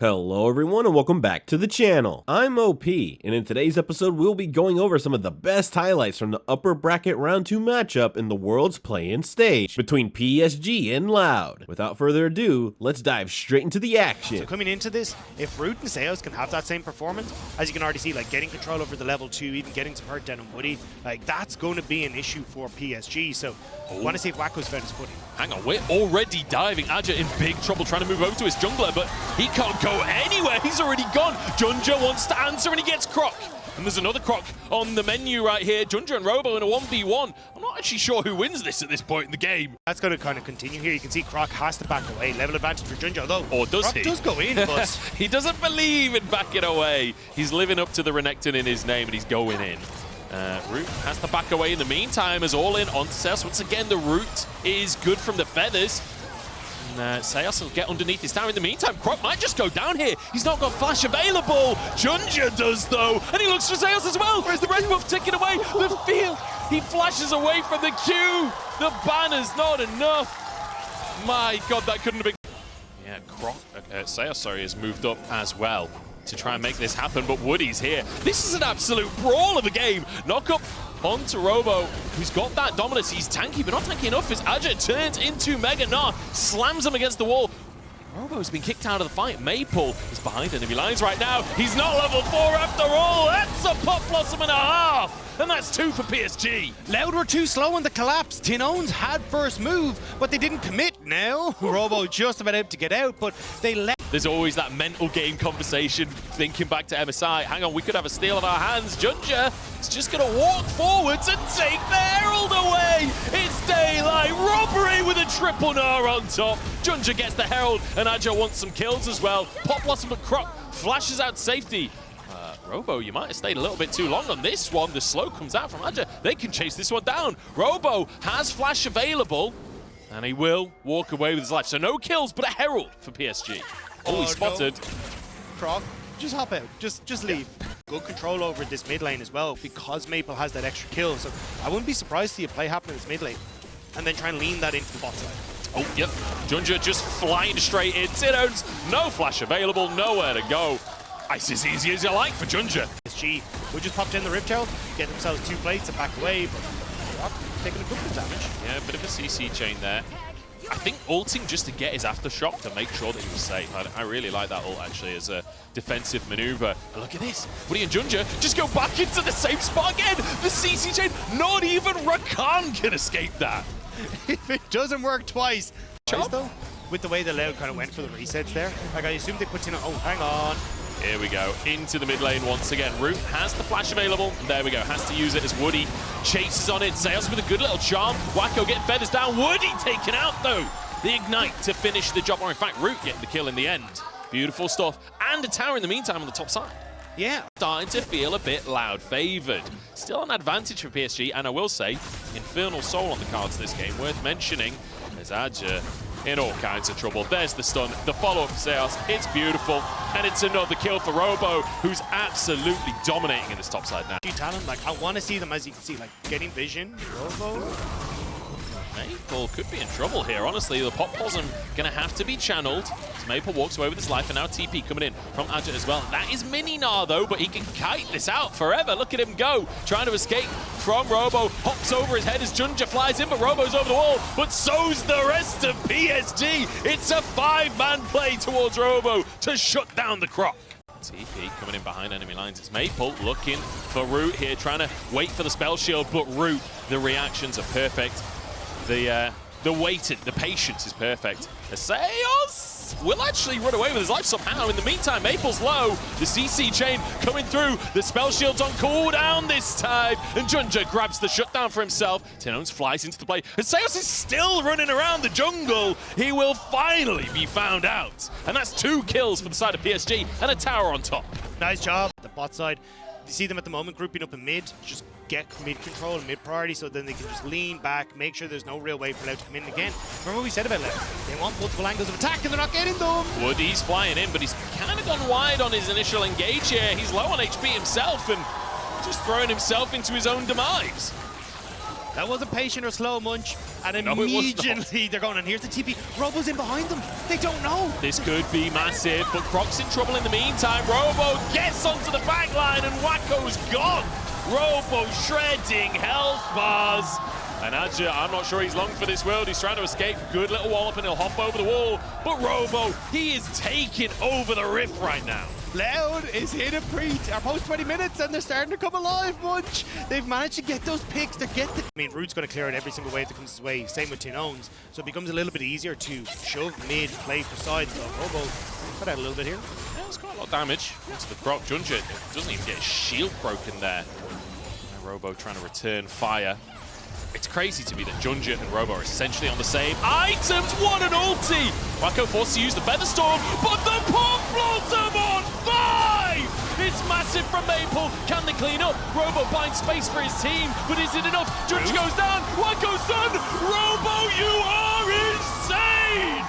Hello everyone and welcome back to the channel. I'm OP, and in today's episode we'll be going over some of the best highlights from the upper bracket round 2 matchup in the world's play-in stage between PSG and LOUD. Without further ado, let's dive straight into the action. So coming into this, if Root and Seos can have that same performance, as you can already see, like getting control over the level 2, even getting some hurt down on Woody, like that's going to be an issue for PSG. So I want to see if Wacko's found his footing. Hang on, we're already diving. Aja in big trouble trying to move over to his jungler, but he can't go anywhere. He's already gone. Junja wants to answer and he gets Croc. And there's another Croc on the menu right here. Junja and Robo in a 1v1. I'm not actually sure who wins this at this point in the game. That's going to kind of continue here. You can see Croc has to back away. Level advantage for Junja, although or does Croc he? does go in, but he doesn't believe in backing away. He's living up to the Renekton in his name and he's going in. Root has to back away in the meantime as all in on Seos. Once again, the Root is good from the feathers. And Seos will get underneath his tower. In the meantime, Croc might just go down here. He's not got flash available. Junja does, though. And he looks for Seos as well. Where's the red buff ticking away? The field. He flashes away from the Q. The banner's not enough. My God, that couldn't have been... Yeah, Seos, sorry, has moved up as well to try and make this happen, but Woody's here. This is an absolute brawl of a game. Knock up onto Robo, who's got that dominance. He's tanky, but not tanky enough as Aja turns into Mega Gnar, slams him against the wall. Robo's been kicked out of the fight. Maple is behind enemy lines right now. He's not level 4 after all. That's a Pop Blossom and a half. And that's 2 for PSG. Loud were too slow in the collapse. Tinones had first move, but they didn't commit now. Robo just about able to get out, but they let... There's always that mental game conversation, thinking back to MSI. Hang on, we could have a steal on our hands. Junja is just going to walk forwards and take the Herald away. It's daylight robbery with a triple Gnar on top. Junja gets the Herald, and Aja wants some kills as well. Pop Blossom and Croc flashes out safety. Robo, you might have stayed a little bit too long on this one. The slow comes out from Aja. They can chase this one down. Robo has flash available, and he will walk away with his life. So no kills, but a Herald for PSG. Oh, he's spotted. No. Croc, just hop out. Just leave. Yeah. Good control over this mid lane as well, because Maple has that extra kill. So I wouldn't be surprised to see a play happen in this mid lane, and then try and lean that into the bot side. Oh, yep. Junja just flying straight in. Tinones, no flash available, nowhere to go. It's as easy as you like for Junja. PSG would just pop in the Rip Tail, get themselves 2 plates and back away, but Croc taking a good bit of damage. Yeah, a bit of a CC chain there. I think ulting just to get his aftershock to make sure that he was safe. I really like that ult actually as a defensive maneuver. But look at this. Woody and Junja just go back into the same spot again. The CC chain, not even Rakan can escape that. If it doesn't work twice. Though, with the way the Loud kind of went for the resets there, like I assumed they put in oh, hang on. Here we go, into the mid lane once again. Root has the flash available. There we go, has to use it as Woody chases on it. Seos with a good little charm. Wacko getting feathers down. Woody taken out though. The ignite to finish the job, or in fact, Root getting the kill in the end. Beautiful stuff. And a tower in the meantime on the top side. Yeah. Starting to feel a bit Loud favored. Still an advantage for PSG, and I will say, Infernal Soul on the cards this game. Worth mentioning, as Aja in all kinds of trouble. There's the stun, the follow-up for Seos. It's beautiful, and it's another kill for Robo, who's absolutely dominating in this top side now. PSG Talon, like I want to see them, as you can see, like getting vision. Robo. Maple could be in trouble here, honestly. The Pop Blossom going to have to be channeled. As Maple walks away with his life, and now TP coming in from Aja as well. That is Mini Gnar, though, but he can kite this out forever. Look at him go, trying to escape from Robo. Hops over his head as Junja flies in, but Robo's over the wall. But so's the rest of PSG. It's a 5-man play towards Robo to shut down the Croc. TP coming in behind enemy lines. It's Maple looking for Root here, trying to wait for the spell shield, but Root, the reactions are perfect. The waiting, the patience is perfect. Seos will actually run away with his life somehow. In the meantime, Maple's low. The CC chain coming through. The spell shield's on cooldown this time. And Junja grabs the shutdown for himself. Tinones flies into the play. And Seos is still running around the jungle. He will finally be found out. And that's 2 kills for the side of PSG and a tower on top. Nice job. The bot side. You see them at the moment grouping up in mid. Just get mid control and mid priority, so then they can just lean back, make sure there's no real way for Loud to come in again. Remember what we said about Loud? They want multiple angles of attack and they're not getting them. Woody's flying in, but he's kind of gone wide on his initial engage here. He's low on HP himself and just throwing himself into his own demise. That wasn't patient or slow, Munch. And No, it was immediately they're going, and here's the TP. Robo's in behind them. They don't know. This could be massive, but Croc's in trouble in the meantime. Robo gets onto the back line, and Wacko's gone. Robo shredding health bars. And Adja, I'm not sure he's long for this world. He's trying to escape. Good little wallop, and he'll hop over the wall. But Robo, he is taking over the rift right now. Loud is hit a post 20 minutes, and they're starting to come alive, Munch. They've managed to get those picks. I mean, Root's going to clear out every single wave that comes his way. Same with Tinones. So it becomes a little bit easier to shove mid, play for sides. So Robo cut out a little bit here. Yeah, it's quite a lot of damage into the Croc. Junja doesn't even get his shield broken there. And Robo trying to return fire. It's crazy to me that Junja and Robo are essentially on the same items. What an ulti! Wacko forced to use the Feather Storm, but the Pop Blossom on 5! It's massive from Maple. Can they clean up? Robo finds space for his team, but is it enough? Junja goes down. Wacko's done. Robo, you are insane!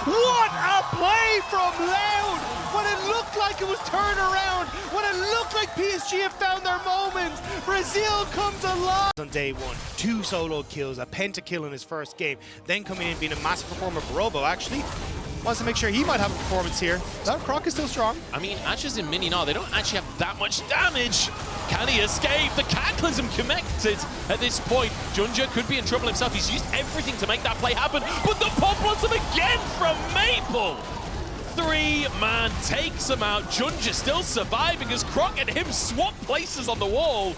What a play from Loud! When it looked like it was turned around, when it looked like PSG have found their moments, Brazil comes alive! On day one, 2 solo kills, a pentakill in his first game, then coming in being a massive performer for Robo, actually. Wants to make sure he might have a performance here. That Croc is still strong. I mean, Ashes in Mini now, they don't actually have that much damage. Can he escape? The Cataclysm connected at this point. Junja could be in trouble himself. He's used everything to make that play happen, but the Pop Blossom again from Maple. 3-man takes him out. Junja still surviving as Croc and him swap places on the wall.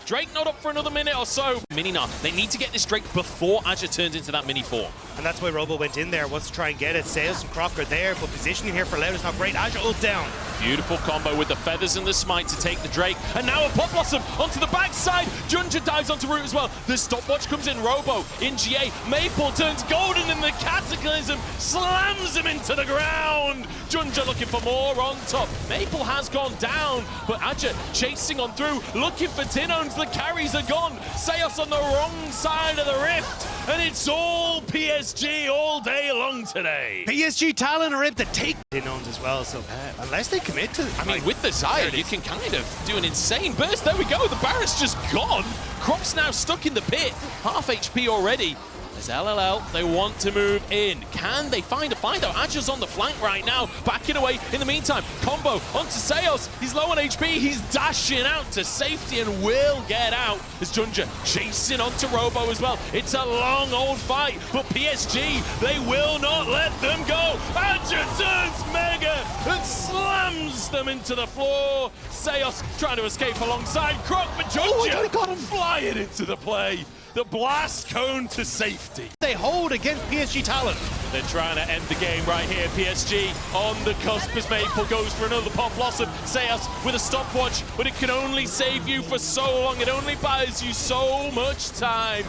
Drake not up for another minute or so. Mini-Nar, they need to get this Drake before Adja turns into that mini form. And that's why Robo went in there, wants to try and get it. Sales and Croc are there, but positioning here for Loud is not great. Adja ult down. Beautiful combo with the feathers and the smite to take the Drake. And now a Pop Blossom onto the backside. Junja dives onto Root as well. The stopwatch comes in. Robo in GA. Maple turns golden and the Cataclysm slams him into the ground. Junja looking for more on top. Maple has gone down, but Adja chasing on through, looking for Tinones. The carries are gone. Seos on the wrong side of the rift. And it's all PSG all day long today. PSG Talon are able to take Tinones as well, so unless they commit to... I mean, with the Zaya, you can kind of do an insane burst. There we go, the Barret's just gone. Croc's now stuck in the pit. Half HP already. There's LLL, they want to move in. Can they find a find out? Adja's on the flank right now, backing away. In the meantime, combo onto Seos. He's low on HP, he's dashing out to safety and will get out. As Junja chasing onto Robo as well. It's a long old fight, but PSG, they will not let them go. Adja turns mega and slams them into the floor. Seos trying to escape alongside Croc, but Junja got him flying into the play. The blast cone to safety. They hold against PSG Talon. They're trying to end the game right here. PSG on the cusp as Maple goes for another Pop Blossom. Seos with a stopwatch, but it can only save you for so long. It only buys you so much time.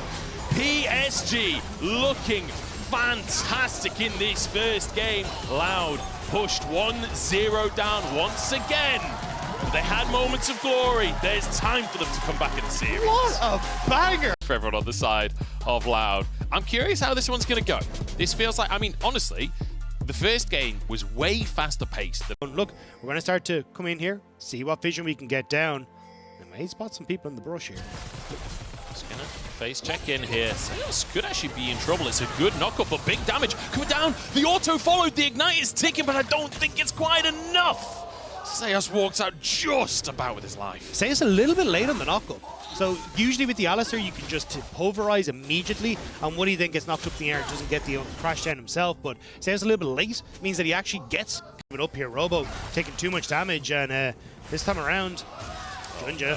PSG looking fantastic in this first game. Loud pushed 1-0 down once again. They had moments of glory. There's time for them to come back in the series. What a banger! For everyone on the side of Loud. I'm curious how this one's going to go. This feels like, I mean, honestly, the first game was way faster paced. Look, we're going to start to come in here, see what vision we can get down. I may spot some people in the brush here. Just going to face check in here. Seos could actually be in trouble. It's a good knockup, but big damage coming down. The auto followed, the ignite is ticking, but I don't think it's quite enough. Seos walks out just about with his life. Seos a little bit late on the knockup. So usually with the Alistair, you can just pulverize immediately, and Woody then gets knocked up in the air and doesn't get the crash down himself. But Seos a little bit late means that he actually gets coming up here. Robo taking too much damage, and this time around, Junja.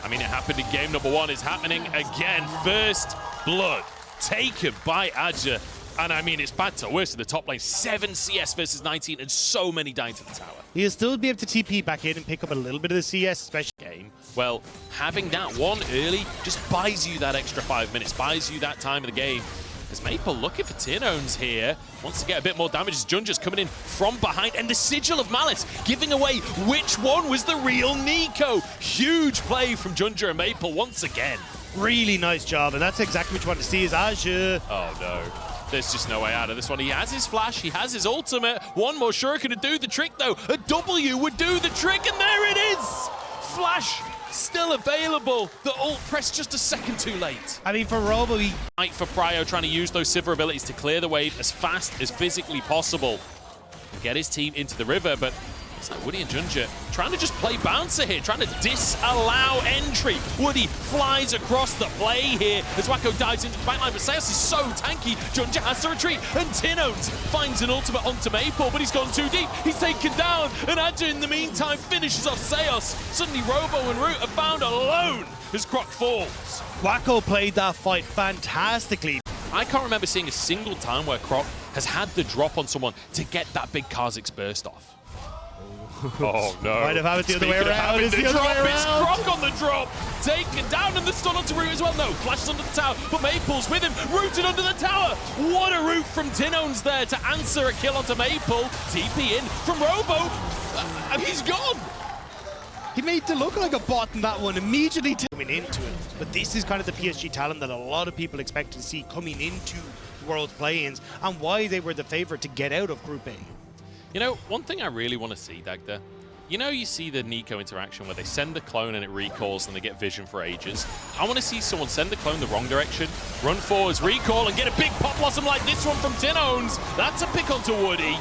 I mean, it happened in game number 1. It's happening again. First blood taken by Adja. And I mean, it's bad to worse in the top lane. 7 CS versus 19, and so many dying to the tower. He'll still be able to TP back in and pick up a little bit of the CS, especially game. Well, having that one early just buys you that extra 5 minutes, buys you that time of the game. As Maple looking for Tinones here, wants to get a bit more damage as Junja's coming in from behind, and the Sigil of Malice giving away which one was the real Nico. Huge play from Junja and Maple once again. Really nice job, and that's exactly what you want to see is Adja. Oh no. There's just no way out of this one. He has his flash, he has his ultimate. One more shuriken to do the trick though. A W would do the trick, and there it is! Flash still available. The ult pressed just a second too late. I mean, for Robo, he... For Pryo, trying to use those Sivir abilities to clear the wave as fast as physically possible. Get his team into the river, but it's like Woody and Junja trying to just play bouncer here, trying to disallow entry. Woody flies across the play here as Wacko dives into the backline, but Seos is so tanky, Junja has to retreat, and Tinones finds an ultimate onto Maple, but he's gone too deep. He's taken down, and Adja in the meantime finishes off Seos. Suddenly Robo and Root are found alone as Croc falls. Wacko played that fight fantastically. I can't remember seeing a single time where Croc has had the drop on someone to get that big Kha'Zix burst off. Oh no. Might have it the other way around. It's Croc on the drop. Taken down and the stun onto Root as well. No, flashes under the tower, but Maple's with him. Rooted under the tower. What a route from Tinones there to answer a kill onto Maple. TP in from Robo. And he's gone. He made it look like a bot in that one immediately coming into it. But this is kind of the PSG talent that a lot of people expect to see coming into World Play-ins and why they were the favorite to get out of Group A. You know, one thing I really want to see, Dagda, you know you see the Nico interaction where they send the clone and it recalls and they get vision for ages. I want to see someone send the clone the wrong direction, run forwards, recall, and get a big pop blossom like this one from Tinones. That's a pick onto Woody.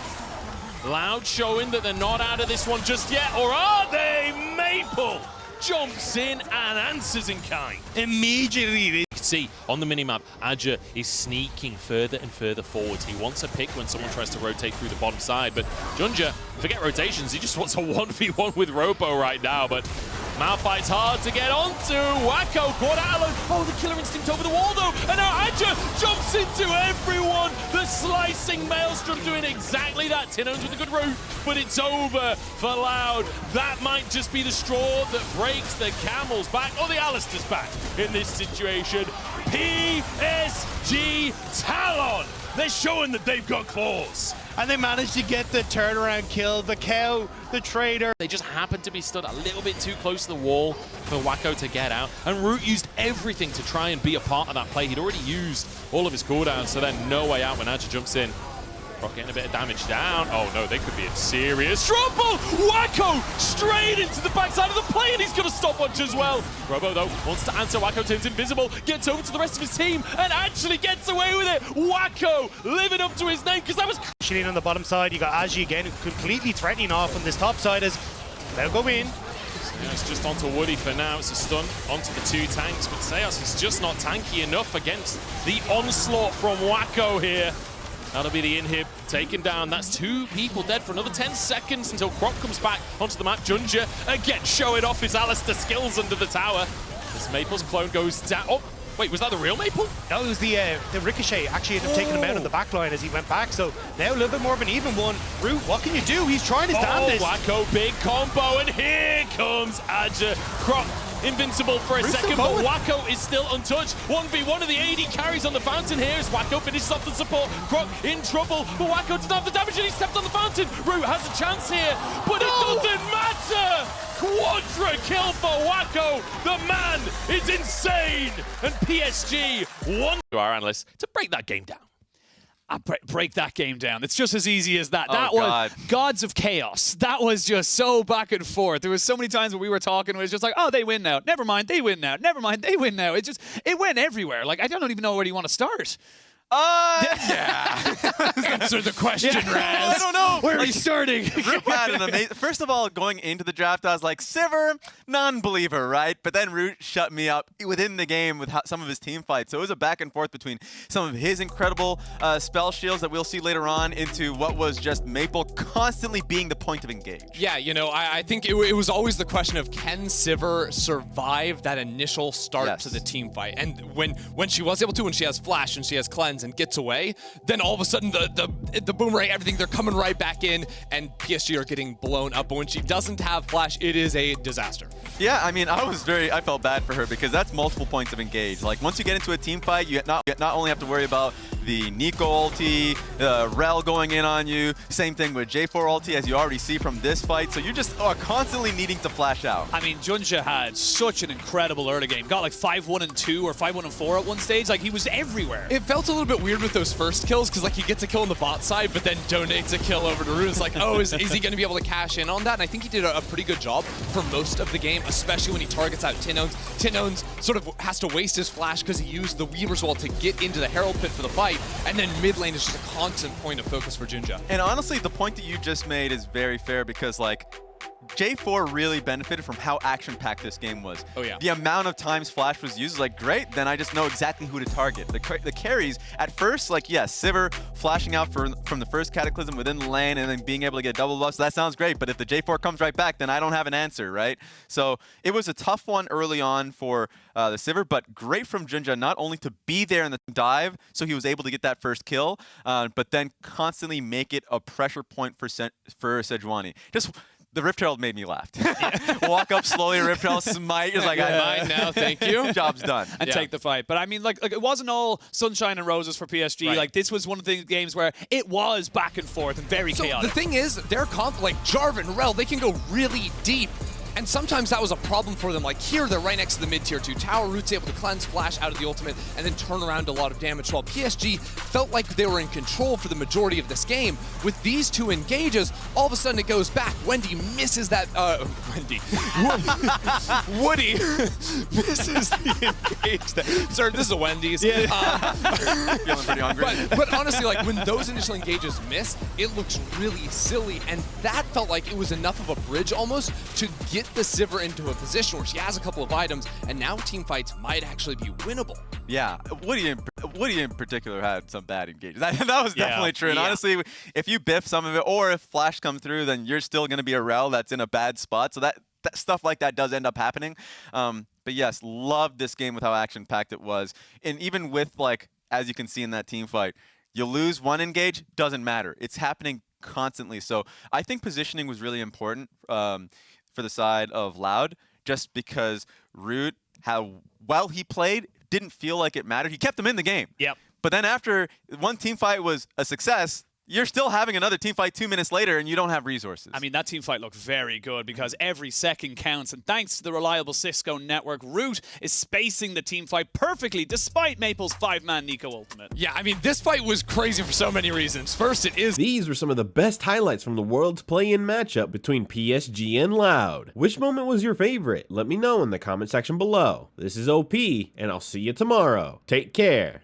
Loud showing that they're not out of this one just yet, or are they? Maple jumps in and answers in kind. Immediately. You can see on the minimap, Adja is sneaking further and further forwards. He wants a pick when someone tries to rotate through the bottom side, but Junja, forget rotations, he just wants a 1v1 with Robo right now, but Malphite's hard to get onto. Wacko caught out alone. Oh, the killer instinct over the wall though, and now Adja jumps into everyone. The slicing Maelstrom doing exactly that. Tinones with a good route, but it's over for Loud. That might just be the straw that breaks the camel's back, or the Alistair's back in this situation. PSG Talon. They're showing that they've got claws. And they managed to get the turnaround kill, the cow, the trader. They just happened to be stood a little bit too close to the wall for Wacko to get out. And Root used everything to try and be a part of that play. He'd already used all of his cooldowns, so then no way out when Adja jumps in. Croc getting a bit of damage down. Oh no, they could be in serious trouble. Wacko straight into the backside of the play, and he's going to stopwatch as well. Robo though wants to answer. Wacko turns invisible, gets over to the rest of his team, and actually gets away with it. Wacko living up to his name, because that was... In on the bottom side, you got Aji again, completely threatening off on this top side as they'll go in. Seos just onto Woody for now. It's a stun onto the two tanks, but Seos is just not tanky enough against the onslaught from Wacko here. That'll be the inhib taken down. That's two people dead for another 10 seconds until Croc comes back onto the map. Junja again showing off his Alistair skills under the tower. As Maple's clone goes down. Oh, wait, was that the real Maple? No, it was the Ricochet actually ended up taking him out on the back line as he went back. So now a little bit more of an even one. Root, what can you do? He's trying his damnedest. Wacko, big combo, and here comes Adja. Croc invincible for a second, but Wacko is still untouched. 1v1 of the AD carries on the fountain here as Wacko finishes off the support. Croc in trouble, but Wacko doesn't have the damage and he stepped on the fountain. Root has a chance here, but it doesn't matter! Quadra kill for Wacko! The man is insane! And PSG won to our analysts to break that game down. Break that game down. It's just as easy as that. Oh, that was Gods of Chaos. That was just so back and forth. There was so many times when we were talking, it was just like, oh, they win now. Never mind, they win now. Never mind, they win now. It went everywhere. Like, I don't even know where you want to start. Yeah. Answer the question, Raz. I don't know. Where are you starting? Root had an amazing... First of all, going into the draft, I was like, Sivir, non-believer, right? But then Root shut me up within the game with some of his team fights. So it was a back and forth between some of his incredible spell shields that we'll see later on into what was just Maple constantly being the point of engage. Yeah, you know, I think it was always the question of can Sivir survive that initial start to the team fight? And when she was able to, when she has Flash and she has Cleanse and gets away, then all of a sudden the boomerang, everything, they're coming right back in and PSG are getting blown up. But when she doesn't have Flash, it is a disaster. Yeah, I mean, I felt bad for her because that's multiple points of engage. Like, once you get into a team fight, you not only have to worry about the Nico ulti, Rel going in on you. Same thing with J4 ulti, as you already see from this fight. So you just are constantly needing to flash out. I mean, Junja had such an incredible early game. Got like 5-1 and 2 or 5-1 and 4 at one stage. Like, he was everywhere. It felt a little bit weird with those first kills because like he gets a kill on the bot side, but then donates a kill over to Rune. It's like, oh, is he going to be able to cash in on that? And I think he did a pretty good job for most of the game, especially when he targets out Tinones. Tinones sort of has to waste his flash because he used the Weaver's Wall to get into the Herald Pit for the fight, and then mid lane is just a constant point of focus for Junja. And honestly, the point that you just made is very fair because, like, J4 really benefited from how action-packed this game was. Oh, yeah. The amount of times Flash was used was like, great, then I just know exactly who to target. The carries, at first, like, yes, Sivir flashing out from the first Cataclysm within the lane and then being able to get double buffs, that sounds great, but if the J4 comes right back, then I don't have an answer, right? So it was a tough one early on for the Sivir, but great from Junja not only to be there in the dive, so he was able to get that first kill, but then constantly make it a pressure point for Sejuani. Just the Rift Herald made me laugh. Walk up slowly, Rift Herald, smite. It's like, Mine now, thank you. Job's done. And take the fight. But I mean, like it wasn't all sunshine and roses for PSG. Right. Like, this was one of the games where it was back and forth and very chaotic. The thing is, their comp, like Jarvan, Rel, they can go really deep. And sometimes that was a problem for them. Like here, they're right next to the mid-tier 2 tower. Root's able to cleanse, flash out of the ultimate, and then turn around a lot of damage. While PSG felt like they were in control for the majority of this game. With these two engages, all of a sudden it goes back. Wendy misses that, Woody misses the engage. Sir, this is a Wendy's. Yeah. Feeling pretty hungry. But honestly, like when those initial engages miss, it looks really silly. And that felt like it was enough of a bridge almost to get the Sivir into a position where she has a couple of items, and now team fights might actually be winnable. Yeah, Woody in particular had some bad engages. That was definitely true. And honestly, if you biff some of it, or if Flash comes through, then you're still going to be a Rel that's in a bad spot. So that stuff like that does end up happening. But yes, loved this game with how action-packed it was. And even with, like, as you can see in that team fight, you lose one engage, doesn't matter. It's happening constantly. So I think positioning was really important for the side of LOUD, just because Root, how well he played, didn't feel like it mattered. He kept them in the game. Yep. But then after one team fight was a success, you're still having another team fight 2 minutes later, and you don't have resources. I mean, that team fight looked very good because every second counts. And thanks to the reliable Cisco network, Root is spacing the team fight perfectly despite Maple's 5-man Nico ultimate. Yeah, I mean, this fight was crazy for so many reasons. First, it is... These were some of the best highlights from the world's play-in matchup between PSG and LOUD. Which moment was your favorite? Let me know in the comment section below. This is OP, and I'll see you tomorrow. Take care.